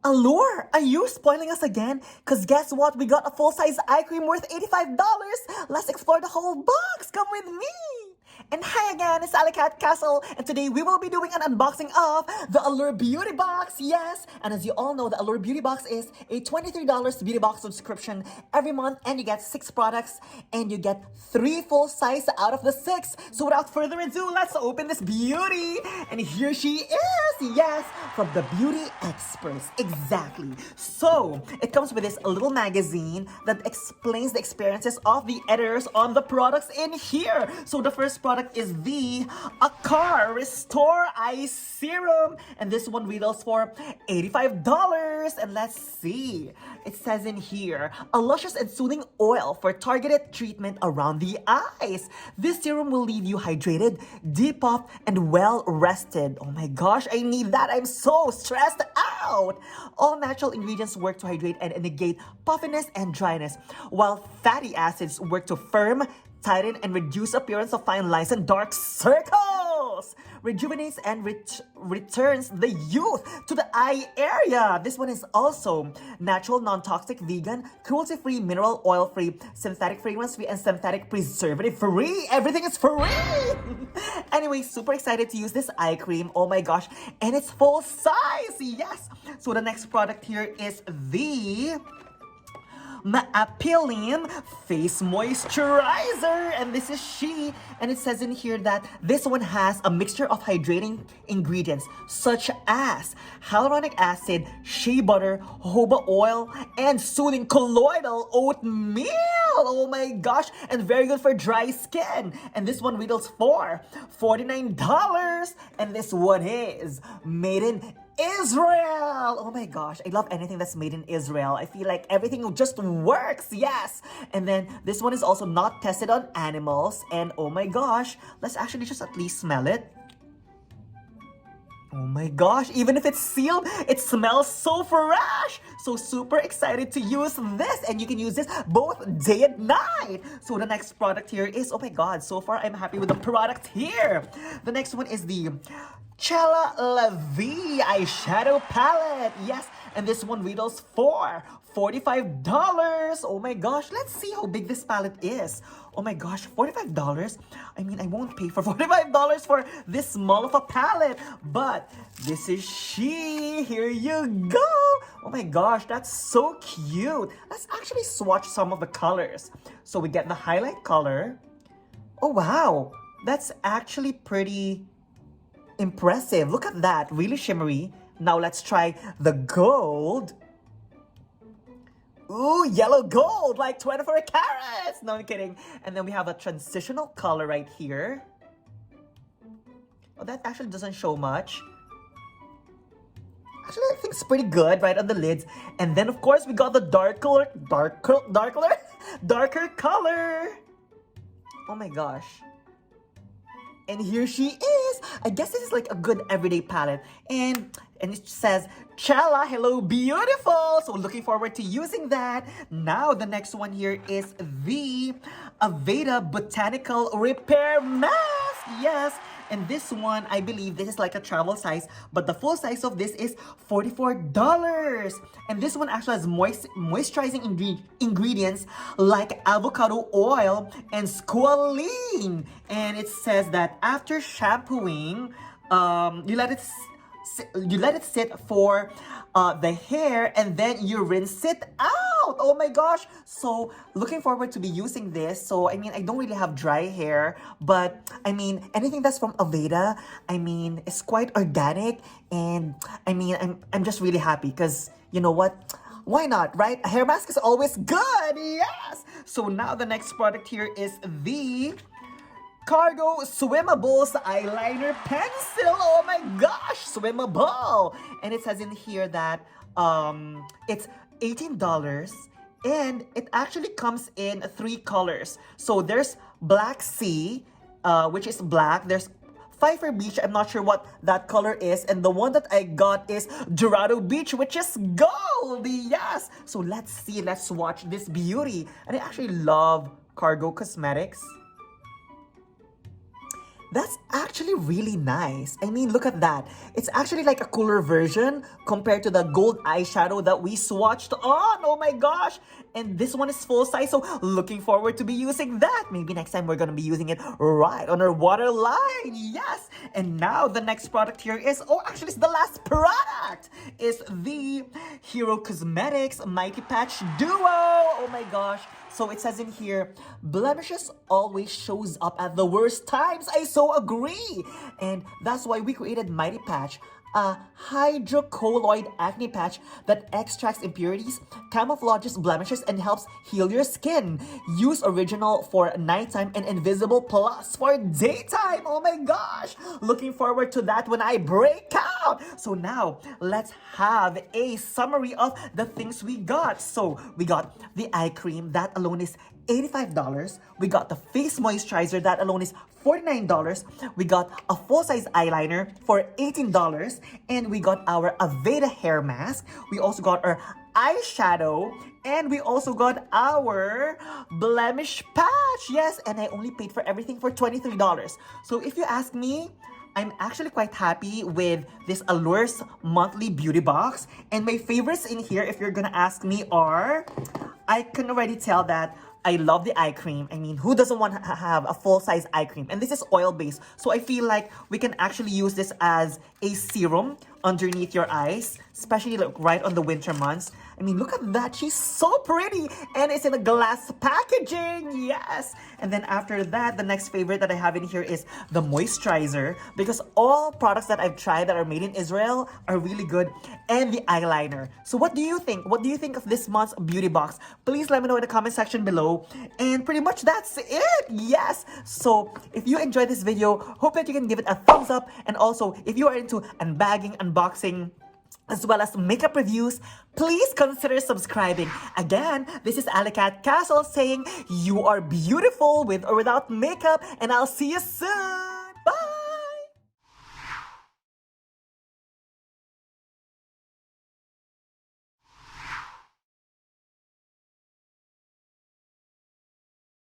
Allure, are you spoiling us again? Cause guess what? We got a full-size eye cream worth $85. Let's explore the whole box. Come with me. And hi again, it's Alicat Castle, and today we will be doing an unboxing of the Allure Beauty Box, yes! And as you all know, the Allure Beauty Box is a $23 beauty box subscription every month, and you get 6 products, and you get 3 full size out of the 6. So without further ado, let's open this beauty! And here she is, yes! From the beauty experts, exactly. So, it comes with this little magazine that explains the experiences of the editors on the products in here. So the first product is the Car Restore Eye Serum, and this one retails for $85. And let's see, it says in here, a luscious and soothing oil for targeted treatment around the eyes. This serum will leave you hydrated, depuffed, and well rested. Oh my gosh, I need that. I'm so stressed out. All natural ingredients work to hydrate and negate puffiness and dryness, while fatty acids work to firm, tighten, and reduce appearance of fine lines and dark circles. Rejuvenates and returns the youth to the eye area. This one is also natural, non-toxic, vegan, cruelty-free, mineral oil-free, synthetic fragrance-free, and synthetic preservative-free. Everything is free! Anyway, super excited to use this eye cream. Oh my gosh. And it's full size. Yes. So the next product here is the Appealing Face Moisturizer, and this is she, and it says in here that this one has a mixture of hydrating ingredients such as hyaluronic acid, shea butter, jojoba oil, and soothing colloidal oatmeal. Oh my gosh, and very good for dry skin. And this one retails for $49, and this one is made in Israel! Oh my gosh, I love anything that's made in Israel. I feel like everything just works, yes! And then this one is also not tested on animals. And oh my gosh, let's actually just at least smell it. Oh my gosh, even if it's sealed, it smells so fresh! So super excited to use this, and you can use this both day and night. So the next product here is, oh my god, so far I'm happy with the product here. The next one is the Chella La Vie eyeshadow palette. Yes, and this one retails for $45. Oh my gosh, let's see how big this palette is. Oh my gosh, $45? I mean, I won't pay for $45 for this small of a palette. But this is she. Here you go. Oh my gosh, that's so cute. Let's actually swatch some of the colors. So we get the highlight color. Oh wow, that's actually pretty impressive. Look at that, really shimmery. Now let's try the gold. Ooh, yellow gold, like 24 carats. No, I'm kidding. And then we have a transitional color right here. Oh, that actually doesn't show much. Actually, I think it's pretty good right on the lids. And then, of course, we got the darker color. Oh my gosh. And here she is. I guess this is like a good everyday palette. And it says, Chella, hello, beautiful. So looking forward to using that. Now, the next one here is the Aveda Botanical Repair Mask. Yes. And this one, I believe this is like a travel size, but the full size of this is $44. And this one actually has moisturizing ingredients like avocado oil and squalene. And it says that after shampooing, you let it sit for the hair, and then you rinse it out. Oh my gosh. So looking forward to be using this. So I mean, I don't really have dry hair, but I mean, anything that's from Aveda, I mean, it's quite organic. And I mean, I'm just really happy because you know what? Why not, right? A hair mask is always good. Yes. So now the next product here is the Cargo Swimmables Eyeliner Pencil. Oh my gosh, swimmable. And it says in here that it's $18, and it actually comes in 3 colors. So there's Black Sea, which is black. There's Pfeiffer Beach, I'm not sure what that color is. And the one that I got is Dorado Beach, which is gold. Yes. So let's see, let's watch this beauty. And I actually love Cargo Cosmetics. That's actually really nice. I mean, look at that. It's actually like a cooler version compared to the gold eyeshadow that we swatched on. Oh my gosh. And this one is full size, so looking forward to be using that. Maybe next time we're gonna be using it right on our waterline. Yes. And now the next product here is, oh, actually it's the last product. Is the Hero Cosmetics Mighty Patch Duo. Oh my gosh. So it says in here, blemishes always shows up at the worst times. I so agree. And that's why we created Mighty Patch, a hydrocolloid acne patch that extracts impurities, camouflages blemishes, and helps heal your skin. Use original for nighttime and invisible plus for daytime. Oh my gosh. Looking forward to that when I break out. So now, let's have a summary of the things we got. So, we got the eye cream. That alone is $85. We got the face moisturizer. That alone is $49. We got a full-size eyeliner for $18. And we got our Aveda hair mask. We also got our eyeshadow. And we also got our blemish patch. Yes, and I only paid for everything for $23. So if you ask me, I'm actually quite happy with this Allure's monthly beauty box. And my favorites in here, if you're gonna ask me, are, I can already tell that I love the eye cream. I mean, who doesn't want to have a full-size eye cream? And this is oil-based, so I feel like we can actually use this as a serum underneath your eyes, especially like right on the winter months. I mean, look at that. She's so pretty. And it's in a glass packaging. Yes. And then after that, the next favorite that I have in here is the moisturizer, because all products that I've tried that are made in Israel are really good. And the eyeliner. So what do you think? What do you think of this month's beauty box? Please let me know in the comment section below. And pretty much that's it. Yes. So if you enjoyed this video, hope that you can give it a thumbs up. And also, if you are into unbagging, unboxing, as well as makeup reviews, please consider subscribing. Again, this is Alicat Castle saying you are beautiful with or without makeup, and I'll see you soon.